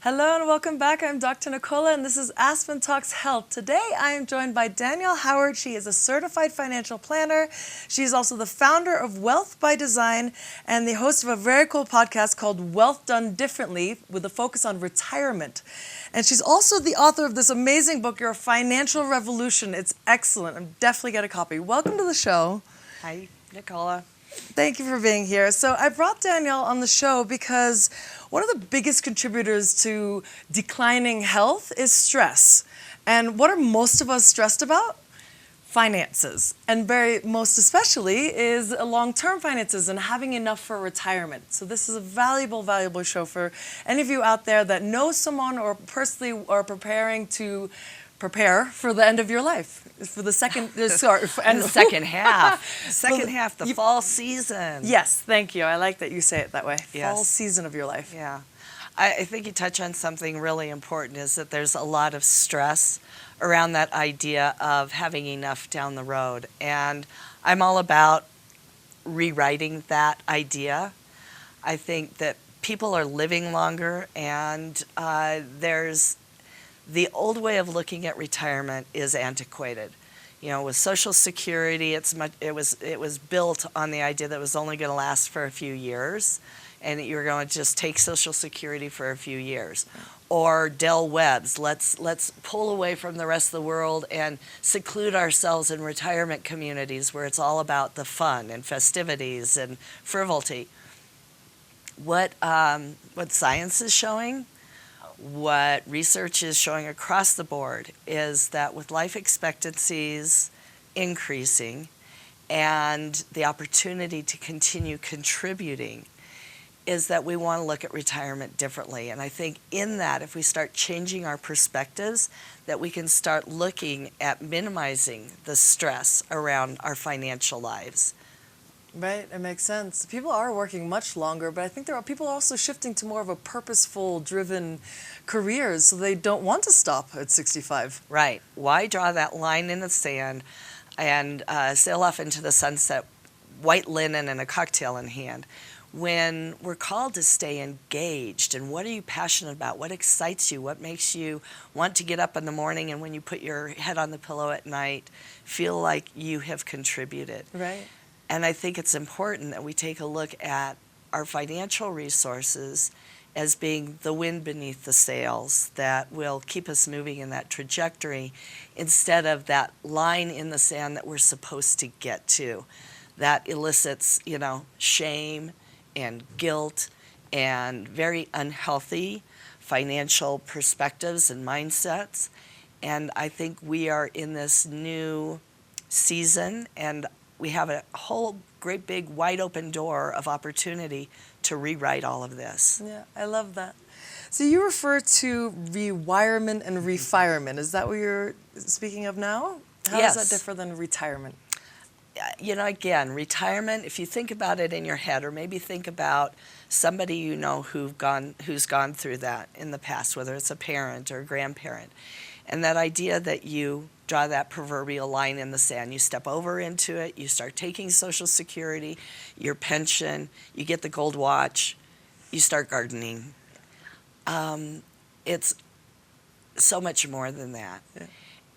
Hello and welcome back. I'm Dr. Nicola and this is Aspen Talks Health. Today I am joined by Danielle Howard. She is a certified financial planner. She's also the founder of Wealth by Design and the host of a very cool podcast called Wealth Done Differently with a focus on retirement. And she's also the author of this amazing book, Your Financial Revolution. It's excellent. I'm definitely get a copy. Welcome to the show. Hi, Nicola. Thank you for being here. So I brought Danielle on the show because one of the biggest contributors to declining health is stress. And what are most of us stressed about? Finances. And most especially is long-term finances and having enough for retirement. So this is a valuable show for any of you out there that know someone or personally are preparing to prepare for the end of your life, for the second, and the second half, the fall season. Yes, thank you. I like that you say it that way. Yes. Fall season of your life. Yeah. I think you touch on something really important, is that there's a lot of stress around that idea of having enough down the road. And I'm all about rewriting that idea. I think that people are living longer, and the old way of looking at retirement is antiquated. You know, with Social Security, it was built on the idea that it was only going to last for a few years, and that you were going to just take Social Security for a few years. Or Del Webb's, let's pull away from the rest of the world and seclude ourselves in retirement communities where it's all about the fun and festivities and frivolity. What science is showing, what research is showing across the board, is that with life expectancies increasing and the opportunity to continue contributing, is that we want to look at retirement differently. And I think in that, if we start changing our perspectives, that we can start looking at minimizing the stress around our financial lives. Right, it makes sense. People are working much longer, but I think people are also shifting to more of a purposeful, driven careers, so they don't want to stop at 65. Right. Why draw that line in the sand and sail off into the sunset, white linen and a cocktail in hand, when we're called to stay engaged? And what are you passionate about? What excites you? What makes you want to get up in the morning, and when you put your head on the pillow at night, feel like you have contributed? Right. And I think it's important that we take a look at our financial resources as being the wind beneath the sails that will keep us moving in that trajectory, instead of that line in the sand that we're supposed to get to. That elicits, shame and guilt and very unhealthy financial perspectives and mindsets. And I think we are in this new season, and we have a whole great big wide open door of opportunity to rewrite all of this. Yeah, I love that. So you refer to rewirement and refirement. Is that what you're speaking of now? How Yes. does that differ than retirement? Again, retirement, if you think about it in your head, or maybe think about somebody who's gone through that in the past, whether it's a parent or a grandparent, and that idea that you draw that proverbial line in the sand. You step over into it, you start taking Social Security, your pension, you get the gold watch, you start gardening. It's so much more than that. Yeah.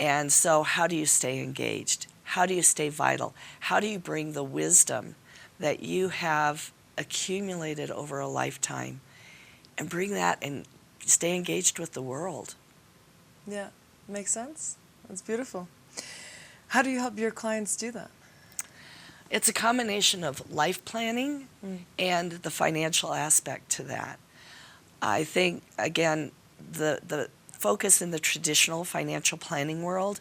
And so how do you stay engaged? How do you stay vital? How do you bring the wisdom that you have accumulated over a lifetime and bring that and stay engaged with the world? Yeah, makes sense. That's beautiful. How do you help your clients do that? It's a combination of life planning and the financial aspect to that. I think, again, the focus in the traditional financial planning world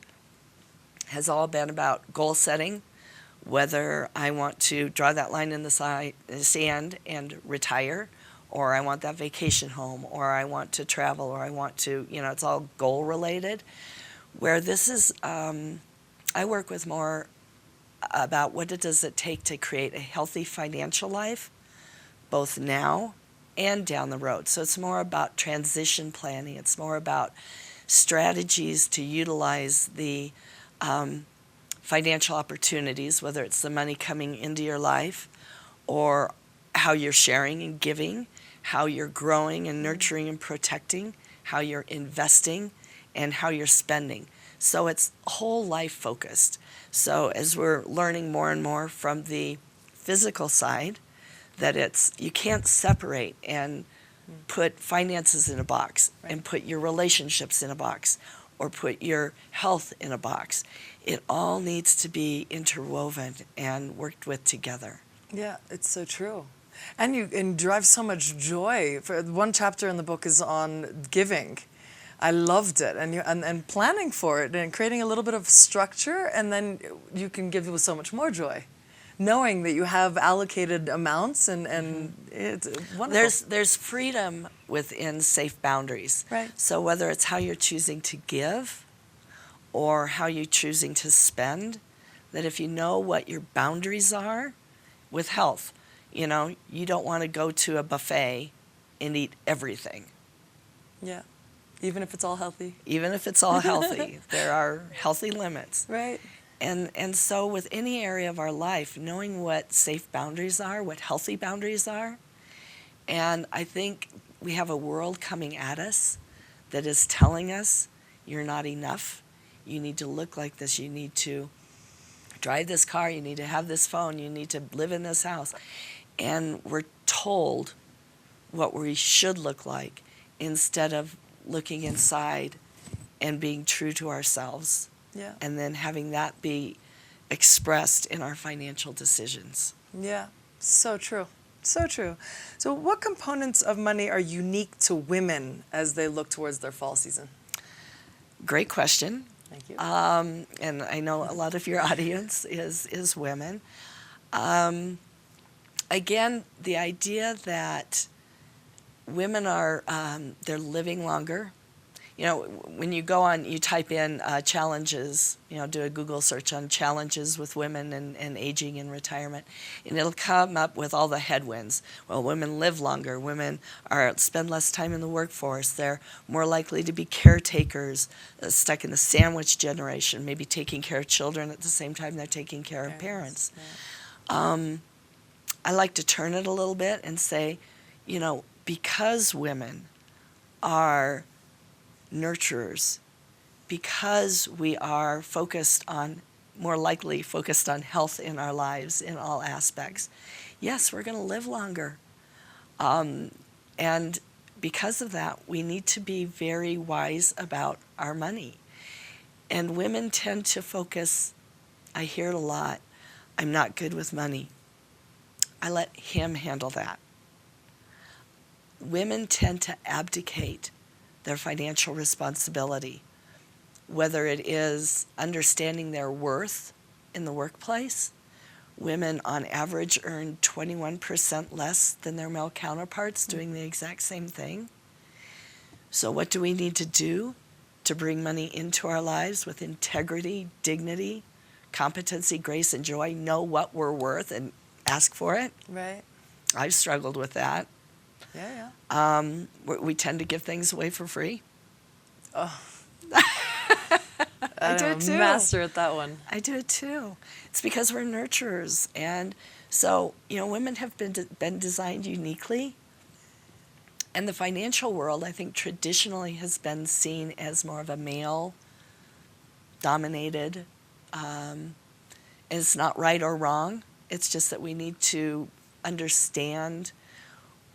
has all been about goal setting, whether I want to draw that line in the sand and retire, or I want that vacation home, or I want to travel, or I want to, it's all goal related. Where this is, I work with more about what does it take to create a healthy financial life, both now and down the road. So it's more about transition planning. It's more about strategies to utilize the financial opportunities, whether it's the money coming into your life or how you're sharing and giving, how you're growing and nurturing and protecting, how you're investing, and how you're spending. So it's whole life focused. So as we're learning more and more from the physical side, that you can't separate and put finances in a box and put your relationships in a box or put your health in a box. It all needs to be interwoven and worked with together. Yeah, it's so true. And drives so much joy. For one chapter in the book is on giving. I loved it, and planning for it and creating a little bit of structure, and then you can give with so much more joy, knowing that you have allocated amounts, and it's wonderful. There's freedom within safe boundaries. Right. So whether it's how you're choosing to give or how you're choosing to spend, that if you know what your boundaries are with health, you don't want to go to a buffet and eat everything. Yeah. Even if it's all healthy. Even if it's all healthy, there are healthy limits. Right. And so with any area of our life, knowing what safe boundaries are, what healthy boundaries are, and I think we have a world coming at us that is telling us you're not enough, you need to look like this, you need to drive this car, you need to have this phone, you need to live in this house. And we're told what we should look like instead of looking inside and being true to ourselves. Yeah. And then having that be expressed in our financial decisions. Yeah. So true. So true. So what components of money are unique to women as they look towards their fall season? Great question. Thank you. And I know a lot of your audience is women. Again, the idea that women are, they're living longer. When you go on, you type in challenges, do a Google search on challenges with women and aging and retirement, and it'll come up with all the headwinds. Well, women live longer. Women spend less time in the workforce. They're more likely to be caretakers, stuck in the sandwich generation, maybe taking care of children at the same time they're taking care of parents. Yeah. I like to turn it a little bit and say, because women are nurturers, because we are more likely focused on health in our lives in all aspects, yes, we're going to live longer. And because of that, we need to be very wise about our money. And women tend to focus, I hear it a lot, I'm not good with money. I let him handle that. Women tend to abdicate their financial responsibility, whether it is understanding their worth in the workplace. Women on average earn 21% less than their male counterparts doing the exact same thing. So what do we need to do to bring money into our lives with integrity, dignity, competency, grace, and joy? Know what we're worth and ask for it. Right. I've struggled with that. Yeah. We tend to give things away for free. Oh. I do it too. Master at that one. I do it too. It's because we're nurturers. And so, women have been designed uniquely. And the financial world, I think, traditionally has been seen as more of a male-dominated. And it's not right or wrong. It's just that we need to understand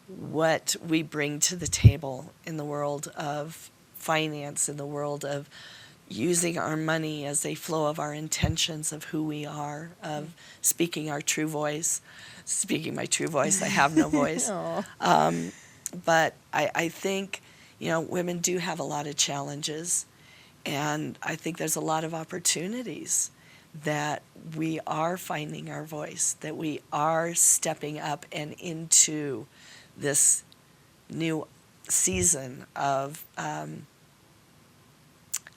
what we bring to the table in the world of finance, in the world of using our money as a flow of our intentions of who we are, of speaking our true voice. Speaking my true voice, I have no voice. But I think, women do have a lot of challenges, and I think there's a lot of opportunities that we are finding our voice, that we are stepping up and into this new season of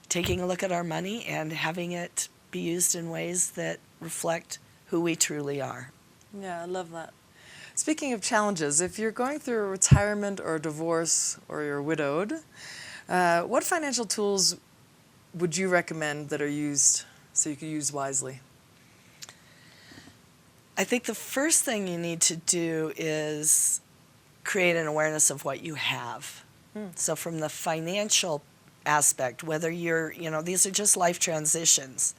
taking a look at our money and having it be used in ways that reflect who we truly are. Yeah, I love that. Speaking of challenges, if you're going through a retirement or a divorce or you're widowed, what financial tools would you recommend that are used so you can use wisely? I think the first thing you need to do is create an awareness of what you have. So from the financial aspect, whether you're, these are just life transitions.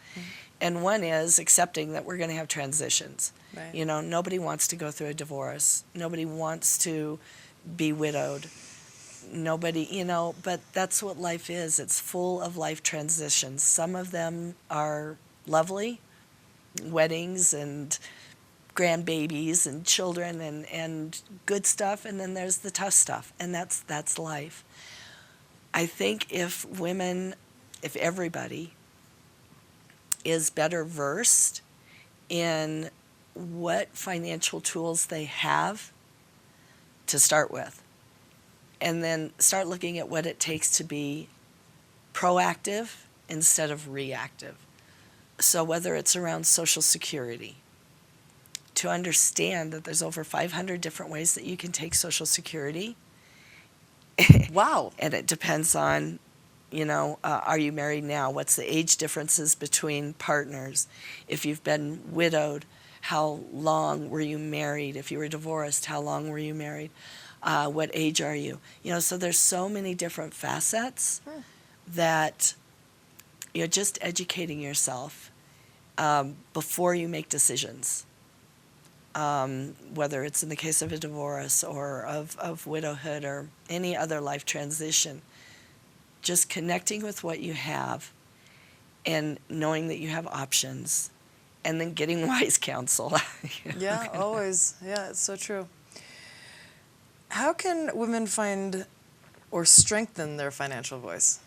And one is accepting that we're going to have transitions. Right. Nobody wants to go through a divorce. Nobody wants to be widowed. Nobody, but that's what life is. It's full of life transitions. Some of them are lovely, weddings and grandbabies and children and good stuff, and then there's the tough stuff, and that's life. I think if everybody is better versed in what financial tools they have to start with, and then start looking at what it takes to be proactive instead of reactive. So whether it's around Social Security, to understand that there's over 500 different ways that you can take Social Security. Wow. And it depends on, are you married now? What's the age differences between partners? If you've been widowed, how long were you married? If you were divorced, how long were you married? What age are you? So there's so many different facets that just educating yourself before you make decisions. Whether it's in the case of a divorce or of widowhood or any other life transition, just connecting with what you have and knowing that you have options, and then getting wise counsel. Yeah, always. Yeah, it's so true. How can women find or strengthen their financial voice?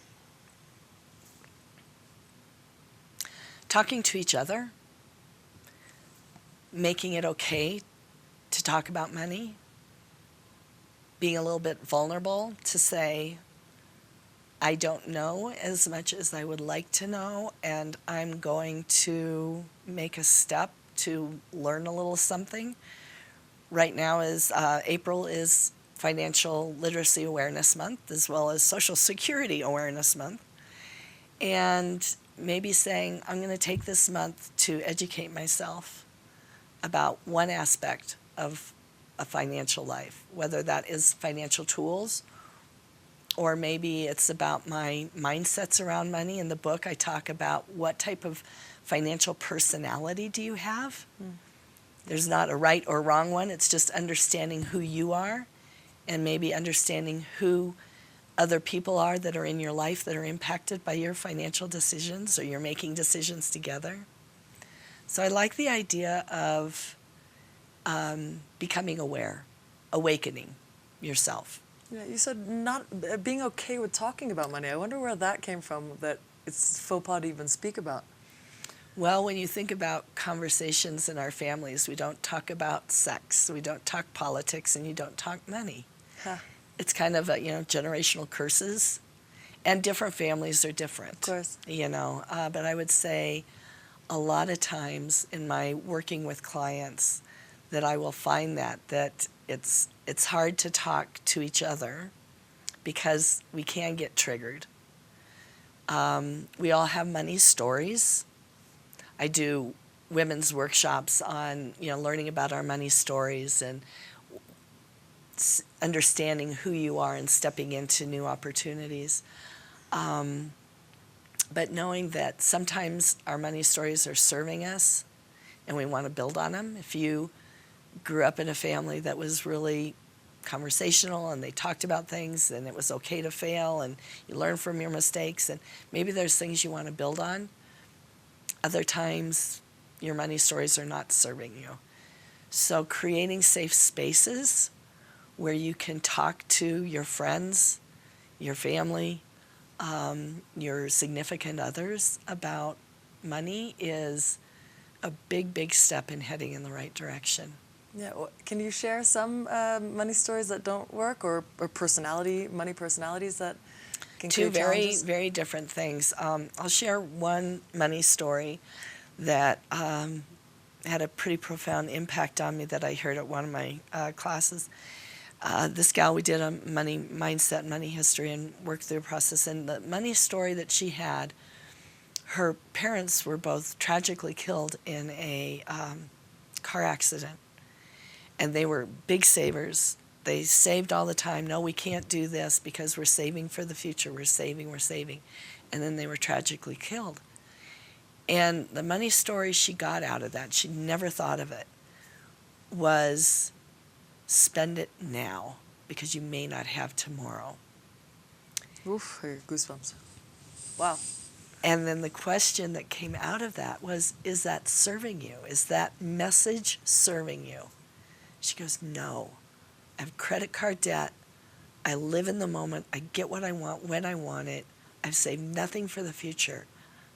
Talking to each other. Making it okay to talk about money, being a little bit vulnerable to say, I don't know as much as I would like to know, and I'm going to make a step to learn a little something. Right now April is Financial Literacy Awareness Month, as well as Social Security Awareness Month, and maybe saying, I'm going to take this month to educate myself about one aspect of a financial life, whether that is financial tools, or maybe it's about my mindsets around money. In the book, I talk about what type of financial personality do you have. There's not a right or wrong one. It's just understanding who you are, and maybe understanding who other people are that are in your life that are impacted by your financial decisions, or you're making decisions together. So I like the idea of becoming aware, awakening yourself. Yeah, you said not being okay with talking about money. I wonder where that came from, that it's faux pas to even speak about. Well, when you think about conversations in our families, we don't talk about sex, we don't talk politics, and you don't talk money. Huh. It's kind of generational curses, and different families are different. Of course. But I would say a lot of times in my working with clients that I will find that it's hard to talk to each other because we can get triggered. We all have money stories. I do women's workshops on learning about our money stories and understanding who you are and stepping into new opportunities. But knowing that sometimes our money stories are serving us and we want to build on them. If you grew up in a family that was really conversational and they talked about things and it was okay to fail and you learn from your mistakes, and maybe there's things you want to build on. Other times your money stories are not serving you. So creating safe spaces where you can talk to your friends, your family, your significant others about money is a big, big step in heading in the right direction. Yeah, can you share some money stories that don't work, or money personalities that can Two create very, challenges? very different things. I'll share one money story that had a pretty profound impact on me that I heard at one of my classes. This gal, we did a money mindset, money history, and worked through a process. And the money story that she had, her parents were both tragically killed in a car accident. And they were big savers. They saved all the time. No, we can't do this because we're saving for the future. We're saving. And then they were tragically killed. And the money story she got out of that, she never thought of it, was spend it now because you may not have tomorrow. Oof, I get goosebumps. Wow. And then the question that came out of that was, is that serving you? Is that message serving you? She goes, no. I have credit card debt. I live in the moment. I get what I want when I want it. I've saved nothing for the future.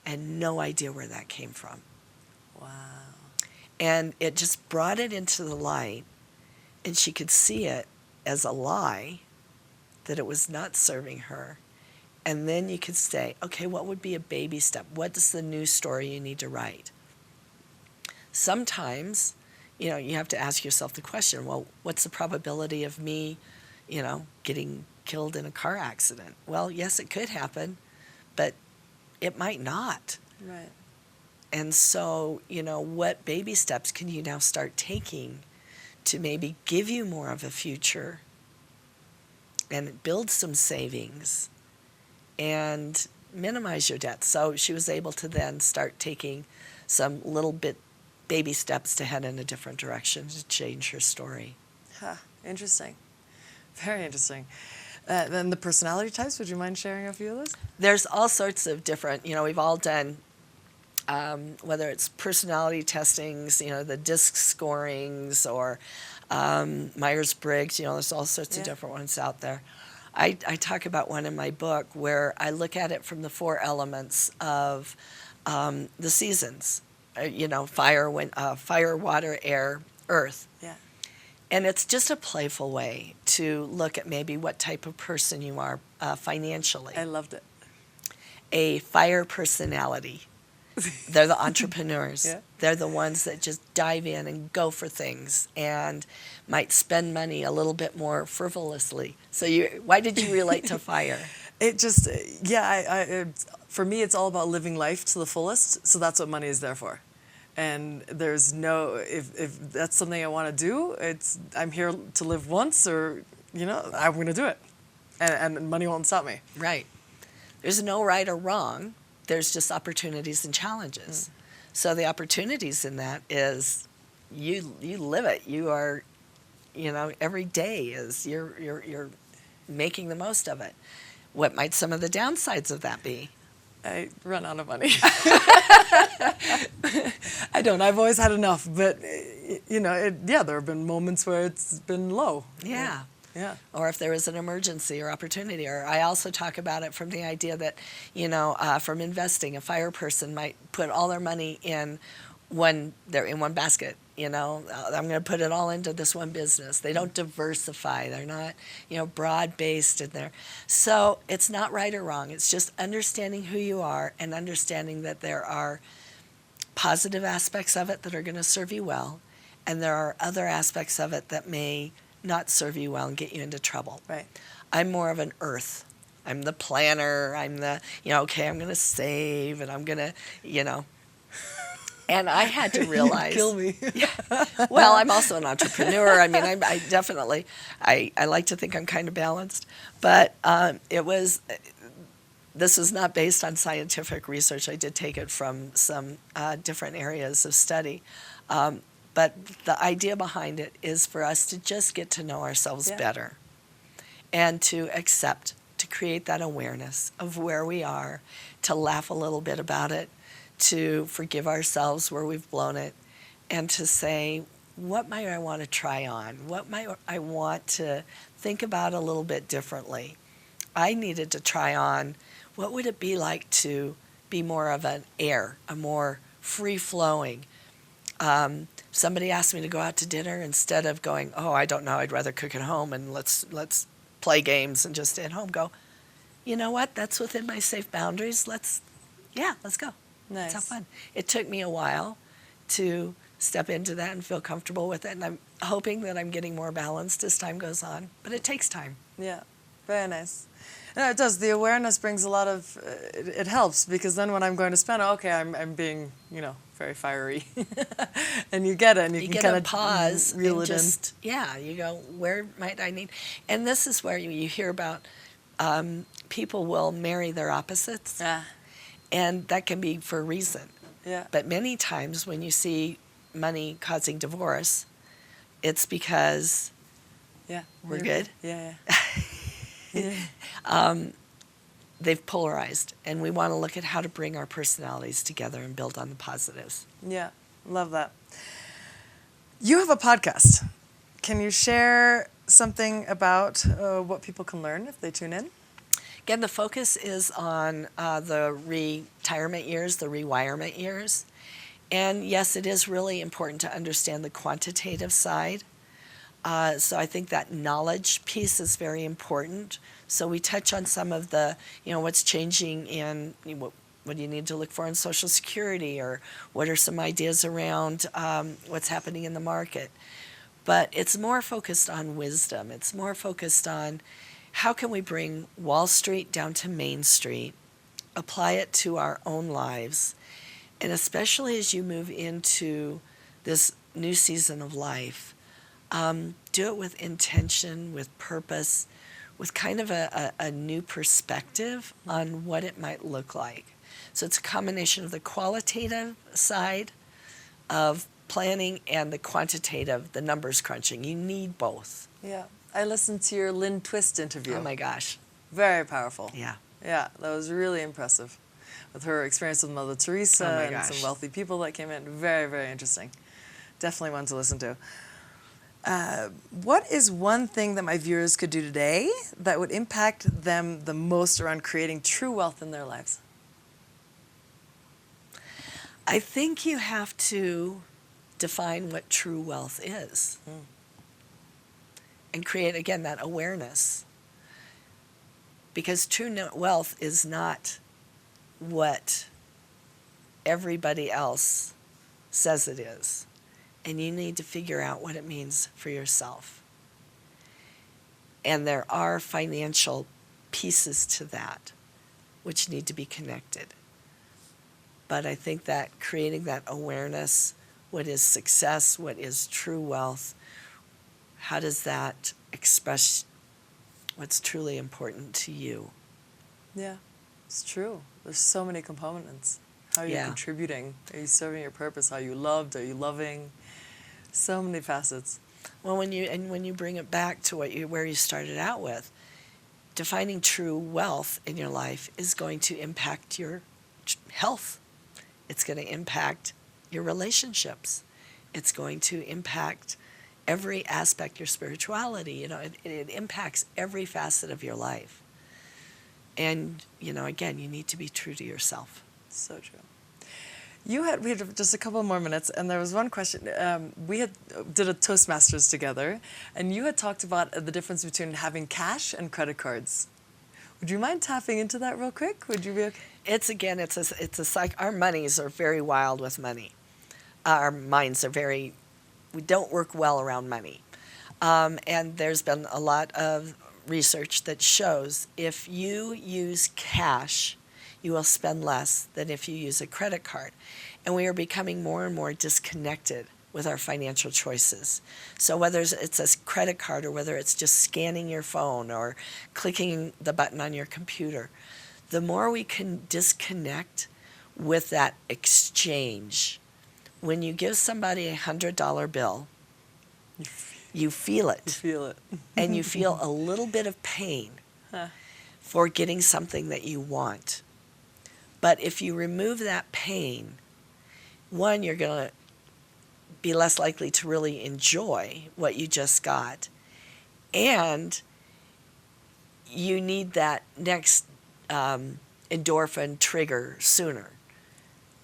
I had no idea where that came from. Wow. And it just brought it into the light, and she could see it as a lie, that it was not serving her. And then you could say, okay, what would be a baby step? What's the new story you need to write? Sometimes, you have to ask yourself the question, well, what's the probability of me, getting killed in a car accident? Well, yes, it could happen, but it might not. Right. And so, what baby steps can you now start taking to maybe give you more of a future and build some savings and minimize your debt? So she was able to then start taking some little bit baby steps to head in a different direction to change her story. Huh. Interesting. Very interesting. Then the personality types, would you mind sharing a few of those? There's all sorts of different, we've all done, whether it's personality testings, the DISC scorings, or Myers-Briggs, there's all sorts of different ones out there. I talk about one in my book where I look at it from the 4 elements of the seasons, fire, water, air, earth. Yeah. And it's just a playful way to look at maybe what type of person you are financially. I loved it. A fire personality. They're the entrepreneurs. Yeah. They're the ones that just dive in and go for things and might spend money a little bit more frivolously. So why did you relate to fire? It just, for me, it's all about living life to the fullest. So that's what money is there for. And there's no, if that's something I want to do, I'm here to live once, or, I'm going to do it. And money won't stop me. Right. There's no right or wrong. There's just opportunities and challenges. So the opportunities in that is you live it. You are, every day is you're making the most of it. What might some of the downsides of that be? I run out of money. I don't. I've always had enough, but there have been moments where it's been low. Yeah. Yeah. Or if there is an emergency or opportunity. Or I also talk about it from the idea that, from investing, a fire person might put all their money in one basket. I'm going to put it all into this one business. They don't diversify. They're not, broad-based in there. So it's not right or wrong. It's just understanding who you are and understanding that there are positive aspects of it that are going to serve you well, and there are other aspects of it that may not serve you well and get you into trouble. Right. I'm more of an earth. I'm the planner. I'm the, I'm going to save, and I'm going to, And I had to realize. Kill me. Yeah. Well, I'm also an entrepreneur. I mean, I definitely, I like to think I'm kind of balanced. But this is not based on scientific research. I did take it from some different areas of study. But the idea behind it is for us to just get to know ourselves better and to accept, to create that awareness of where we are, to laugh a little bit about it, to forgive ourselves where we've blown it, and to say, what might I want to try on? What might I want to think about a little bit differently? I needed to try on, what would it be like to be more of an air, a more free-flowing. Somebody asked me to go out to dinner, instead of going, oh, I don't know, I'd rather cook at home and let's play games and just stay at home, go, you know what, that's within my safe boundaries, let's go. Nice. Let's have fun. It took me a while to step into that and feel comfortable with it, and I'm hoping that I'm getting more balanced as time goes on, but it takes time. Yeah. Very nice. No, it does. The awareness brings a lot of, it helps because then when I'm going to spend, okay, I'm being, very fiery. And you get it and you can get kind a of pause reel and it just, yeah, you go, where might I need? And this is where you hear about people will marry their opposites, in. and that can be for a reason. Yeah. But many times when you see money causing divorce, it's because Yeah. we're good. Yeah. They've polarized, and we want to look at how to bring our personalities together and build on the positives. Yeah. Love that. You have a podcast. Can you share something about what people can learn if they tune in? Again, the focus is on the retirement years, the rewirement years. And yes, it is really important to understand the quantitative side. So I think that knowledge piece is very important. So we touch on some of the, what's changing in what do you need to look for in Social Security, or what are some ideas around what's happening in the market. But it's more focused on wisdom. It's more focused on how can we bring Wall Street down to Main Street, apply it to our own lives, and especially as you move into this new season of life, do it with intention, with purpose, with kind of a new perspective on what it might look like. So it's a combination of the qualitative side of planning and the quantitative, the numbers crunching. You need both. Yeah. I listened to your Lynn Twist interview. Oh my gosh. Very powerful. Yeah. Yeah, that was really impressive. With her experience with Mother Teresa and gosh. some wealthy people that came in. Very, very interesting. Definitely one to listen to. What is one thing that my viewers could do today that would impact them the most around creating true wealth in their lives? I think you have to define what true wealth is. And create, again, that awareness. Because true wealth is not what everybody else says it is. And you need to figure out what it means for yourself. And there are financial pieces to that which need to be connected. But I think that creating that awareness, what is success, what is true wealth, how does that express what's truly important to you? Yeah, it's true. There's so many components. How are you contributing? Are you serving your purpose? Are you loved? Are you loving? So many facets. Well, when you bring it back to where you started out with, defining true wealth in your life is going to impact your health. It's going to impact your relationships. It's going to impact every aspect, your spirituality. It impacts every facet of your life. And, again, you need to be true to yourself. So true. We had just a couple more minutes, and there was one question. We did a Toastmasters together, and you had talked about the difference between having cash and credit cards. Would you mind tapping into that real quick? Would you be okay? It's our monies are very wild with money. Our minds are we don't work well around money. And there's been a lot of research that shows if you use cash, you will spend less than if you use a credit card. And we are becoming more and more disconnected with our financial choices. So whether it's a credit card or whether it's just scanning your phone or clicking the button on your computer, the more we can disconnect with that exchange. When you give somebody a $100 bill, you feel it. You feel it. And you feel a little bit of pain for getting something that you want. But if you remove that pain, one, you're going to be less likely to really enjoy what you just got. And you need that next endorphin trigger sooner.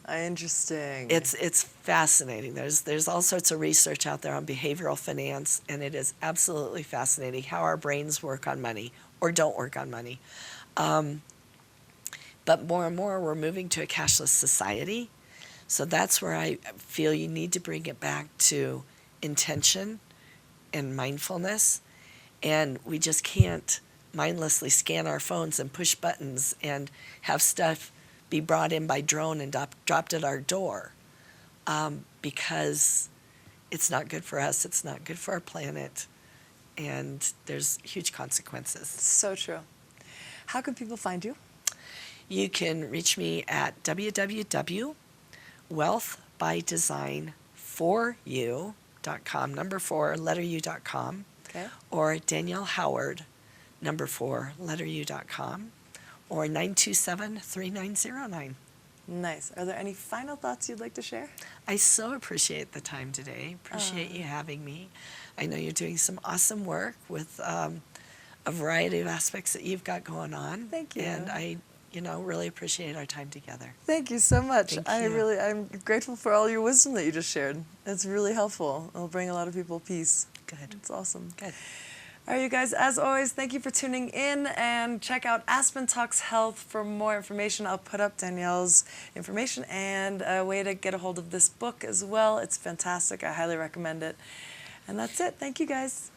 Interesting. It's fascinating. There's all sorts of research out there on behavioral finance, and it is absolutely fascinating how our brains work on money or don't work on money. But more and more, we're moving to a cashless society. So that's where I feel you need to bring it back to intention and mindfulness. And we just can't mindlessly scan our phones and push buttons and have stuff be brought in by drone and dropped at our door, because it's not good for us, it's not good for our planet, and there's huge consequences. So true. How can people find you? You can reach me at www.wealthbydesignforyou.com, number 4, letter U.com, Okay. or Danielle Howard, number 4, letter U.com, or 927-3909. Nice. Are there any final thoughts you'd like to share? I so appreciate the time today. Appreciate you having me. I know you're doing some awesome work with a variety of aspects that you've got going on. Thank you. And I, really appreciate our time together. Thank you so much. Thank I'm you. grateful for all your wisdom that you just shared. It's really helpful. It'll bring a lot of people peace. Good. It's awesome. Good. All right, you guys, as always, thank you for tuning in, and check out Aspen Talks Health for more information. I'll put up Danielle's information and a way to get a hold of this book as well. It's fantastic. I highly recommend it. And that's it. Thank you, guys.